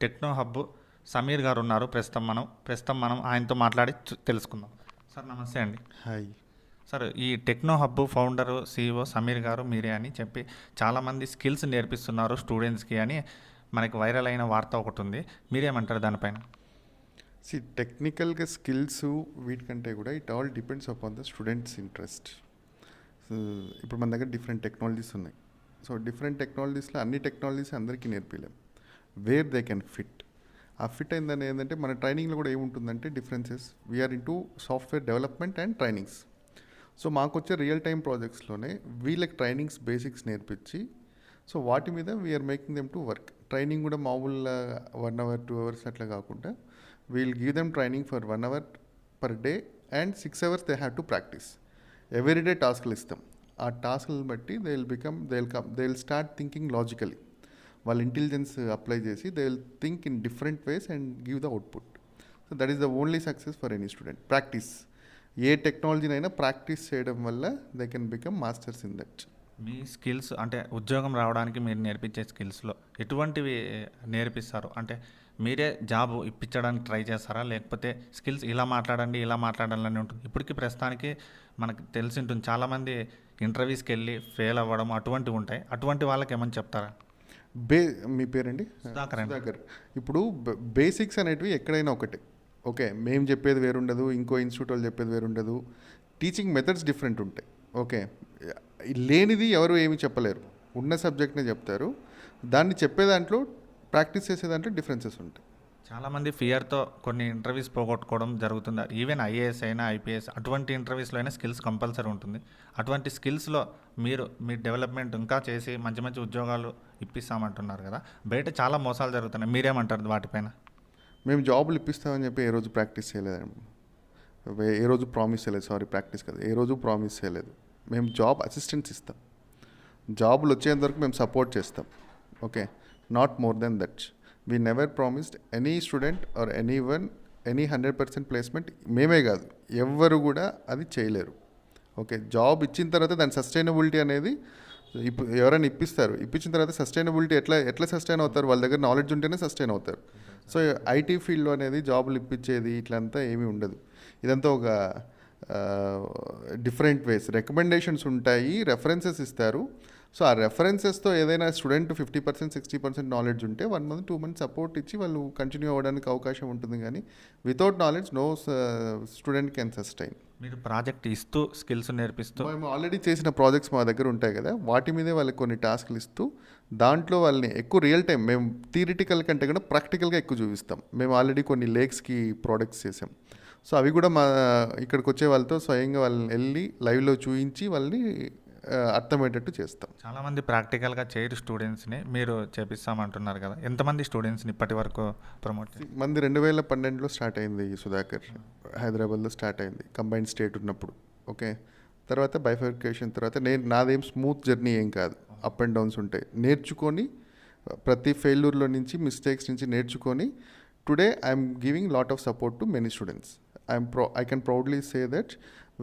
Techno hub Sameer గారు ఉన్నారు. ప్రస్తుతం మనం ఆయనతో మాట్లాడి తెలుసుకుందాం. సార్ నమస్తే అండి. హాయ్. సార్ ఈ techno hub founder CEO Sameer గారు మీరే అని చెప్పి చాలామంది స్కిల్స్ నేర్పిస్తున్నారు స్టూడెంట్స్కి అని మనకి వైరల్ అయిన వార్త ఒకటి ఉంది. మీరేమంటారు దానిపైన? టెక్నికల్గా స్కిల్స్ వీటికంటే కూడా it all depends upon the students interest. ఇప్పుడు మన దగ్గర డిఫరెంట్ టెక్నాలజీస్ ఉన్నాయి. సో డిఫరెంట్ టెక్నాలజీస్లో అన్ని టెక్నాలజీస్ అందరికీ నేర్పిలేం. Where they can fit. ఆ ఫిట్ అయిందని ఏంటంటే మన ట్రైనింగ్లో కూడా ఏముంటుందంటే differences. We're into software development and trainings. So మాకు వచ్చే రియల్ టైం ప్రాజెక్ట్స్లోనే వీళ్ళకి ట్రైనింగ్స్ బేసిక్స్ నేర్పించి సో వాటి మీద we are making them to work. Training కూడా మామూలు 1 hour 2 hours అట్లా కాకుండా we'll give them training for 1 hour per day and 6 hours they have to practise. Everyday టాస్క్లు ఇస్తాం. ఆ టాస్క్లను బట్టి they will start thinking logically. వాళ్ళ ఇంటెలిజెన్స్ అప్లై చేసి they will think in different ways and give the output. So that is the only success for any student. Practice. A టెక్నాలజీనైనా practice చేయడం వల్ల they can become masters in that. Me skills అంటే ఉద్యోగం రావడానికి మీరు నేర్పించే స్కిల్స్లో ఎటువంటివి నేర్పిస్తారు? అంటే మీరే జాబ్ ఇప్పించడానికి ట్రై చేస్తారా, లేకపోతే స్కిల్స్ ఇలా మాట్లాడాలని ఉంటుంది? ఇప్పటికీ ప్రస్తుతానికి మనకు తెలిసి ఉంటుంది, చాలామంది ఇంటర్వ్యూస్కి వెళ్ళి ఫెయిల్ అవ్వడం అటువంటివి ఉంటాయి. అటువంటి వాళ్ళకి ఏమని చెప్తారా? మీ పేరండి? సుధాకర్. ఇప్పుడు బేసిక్స్ అనేటివి ఎక్కడైనా ఒకటే. ఓకే, మేము చెప్పేది వేరుండదు, ఇంకో ఇన్స్టిట్యూట్ వాళ్ళు చెప్పేది వేరుండదు. టీచింగ్ మెథడ్స్ డిఫరెంట్ ఉంటాయి. ఓకే, లేనిది ఎవరు ఏమి చెప్పలేరు. ఉన్న సబ్జెక్ట్నే చెప్తారు. దాన్ని చెప్పే దాంట్లో ప్రాక్టీస్ చేసే దాంట్లో డిఫరెన్సెస్ ఉంటాయి. చాలామంది ఫియర్తో కొన్ని ఇంటర్వ్యూస్ పోగొట్టుకోవడం జరుగుతుంది. ఈవెన్ IAS అయినా IPS అటువంటి ఇంటర్వ్యూస్లో అయినా స్కిల్స్ కంపల్సరీ ఉంటుంది. అటువంటి స్కిల్స్లో మీ డెవలప్మెంట్ ఇంకా చేసి మంచి మంచి ఉద్యోగాలు ఇప్పిస్తామంటున్నారు కదా, బయట చాలా మోసాలు జరుగుతున్నాయి. మీరేమంటారు వాటిపైన? మేము జాబులు ఇప్పిస్తామని చెప్పి ఏ రోజు ప్రాక్టీస్ చేయలేదండి. ఏ రోజు ప్రామిస్ చేయలేదు. ప్రాక్టీస్ కదా, ఏ రోజు ప్రామిస్ చేయలేదు. మేము జాబ్ అసిస్టెన్స్ ఇస్తాం. జాబులు వచ్చేంత వరకు మేము సపోర్ట్ చేస్తాం. Okay, not more than that. We never promised any student or any 100% placement. మేమే కాదు, ఎవ్వరు కూడా అది చేయలేరు. ఓకే, జాబ్ ఇచ్చిన తర్వాత దాని సస్టైనబిలిటీ అనేది ఎవరైనా ఇప్పించిన తర్వాత సస్టైనబిలిటీ ఎట్లా సస్టైన్ అవుతారు? వాళ్ళ దగ్గర నాలెడ్జ్ ఉంటేనే సస్టైన్ అవుతారు. సో IT ఫీల్డ్లో అనేది జాబులు ఇప్పించేది ఇట్లంతా ఏమీ ఉండదు. ఇదంతా ఒక డిఫరెంట్ వేస్. రికమెండేషన్స్ ఉంటాయి, రెఫరెన్సెస్ ఇస్తారు. సో ఆ రెఫరెన్సెస్తో ఏదైనా స్టూడెంట్ 50% 60% నాలెడ్జ్ ఉంటే 1 month 2 months సపోర్ట్ ఇచ్చి వాళ్ళు కంటిన్యూ అవ్వడానికి అవకాశం ఉంటుంది. కానీ without knowledge no student can sustain. మీరు ప్రాజెక్ట్ ఇస్తూ స్కిల్స్ నేర్పిస్తూ, మేము ఆల్రెడీ చేసిన ప్రాజెక్ట్స్ మా దగ్గర ఉంటాయి కదా, వాటి మీదే వాళ్ళకి కొన్ని టాస్క్లు ఇస్తూ దాంట్లో వాళ్ళని ఎక్కువ రియల్ టైం, మేము థియరిటికల్ కంటే కూడా ప్రాక్టికల్గా ఎక్కువ చూపిస్తాం. మేము ఆల్రెడీ కొన్ని లేక్స్కి ప్రోడక్ట్స్ చేసాం. సో అవి కూడా మా ఇక్కడికి వచ్చే వాళ్ళతో స్వయంగా వాళ్ళని వెళ్ళి లైవ్లో చూపించి వాళ్ళని అర్థమయ్యేటట్టు చేస్తాం. చాలామంది ప్రాక్టికల్గా చేయరు స్టూడెంట్స్ని, మీరు చేపిస్తామంటున్నారు కదా, ఎంతమంది స్టూడెంట్స్ని ఇప్పటి వరకు ప్రమోట్? మంది 2012లో స్టార్ట్ అయింది సుధాకర్. హైదరాబాద్లో స్టార్ట్ అయింది కంబైన్డ్ స్టేట్ ఉన్నప్పుడు. ఓకే, తర్వాత బైఫర్కేషన్ తర్వాత నాదేం స్మూత్ జర్నీ ఏం కాదు. అప్ అండ్ డౌన్స్ ఉంటాయి. నేర్చుకొని ప్రతి ఫెయిల్యూర్లో నుంచి మిస్టేక్స్ నుంచి నేర్చుకొని today I'm giving lot of support to many students. I can proudly say that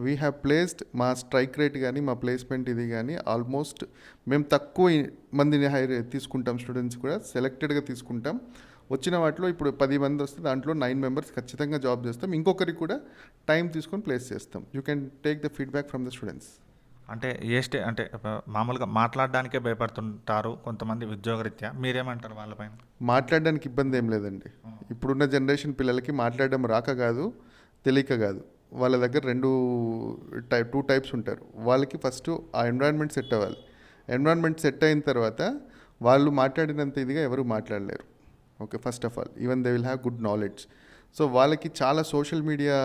we have placed మా స్ట్రైక్ రేట్ కానీ మా ప్లేస్మెంట్ ఇది కానీ ఆల్మోస్ట్ మేము తక్కువ మందిని తీసుకుంటాం. స్టూడెంట్స్ కూడా సెలెక్టెడ్గా తీసుకుంటాం. వచ్చిన వాటిలో ఇప్పుడు 10 మంది వస్తే దాంట్లో 9 members ఖచ్చితంగా జాబ్ చేస్తాం. ఇంకొకరికి కూడా టైం తీసుకొని ప్లేస్ చేస్తాం. You can take the feedback from the students. అంటే అంటే మామూలుగా మాట్లాడడానికే భయపడుతుంటారు కొంతమంది ఉద్యోగరీత్యా, మీరేమంటారు వాళ్ళపైన? మాట్లాడడానికి ఇబ్బంది ఏం లేదండి. ఇప్పుడున్న జనరేషన్ పిల్లలకి మాట్లాడడం రాక కాదు, తెలియక కాదు. వాళ్ళ దగ్గర 2 types ఉంటారు. వాళ్ళకి ఫస్ట్ ఆ ఎన్విరాన్మెంట్ సెట్ అవ్వాలి. ఎన్విరాన్మెంట్ సెట్ అయిన తర్వాత వాళ్ళు మాట్లాడినంత ఇదిగా ఎవరు మాట్లాడలేరు. Okay, first of all even they will have good knowledge. So వాళ్ళకి చాలా సోషల్ మీడియా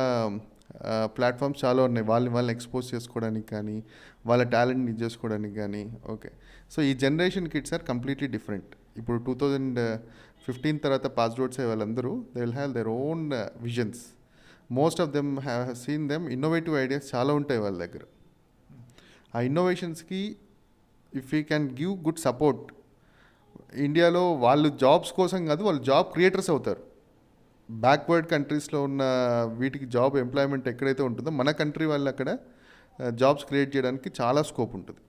ప్లాట్ఫామ్స్ చాలా ఉన్నాయి. వాళ్ళని ఎక్స్పోజ్ చేసుకోవడానికి కానీ వాళ్ళ టాలెంట్ని ఇది చేసుకోవడానికి కానీ. ఓకే, సో ఈ generation kids are completely different. ఇప్పుడు 2015 తర్వాత పాస్డ్ అవుట్స్ అయ్యే వాళ్ళందరూ they will have their own visions. Most of them have seen them innovative ideas చాలా ఉంటాయి వాళ్ళ దగ్గర. ఆ ఇన్నోవేషన్స్కి if you can give good support, ఇండియాలో వాళ్ళు జాబ్స్ కోసం కాదు, వాళ్ళు జాబ్ క్రియేటర్స్ అవుతారు. బ్యాక్వర్డ్ కంట్రీస్లో ఉన్న వీటికి జాబ్ ఎంప్లాయ్మెంట్ ఎక్కడైతే ఉంటుందో మన కంట్రీ వాళ్ళు అక్కడ జాబ్స్ క్రియేట్ చేయడానికి చాలా స్కోప్ ఉంటుంది.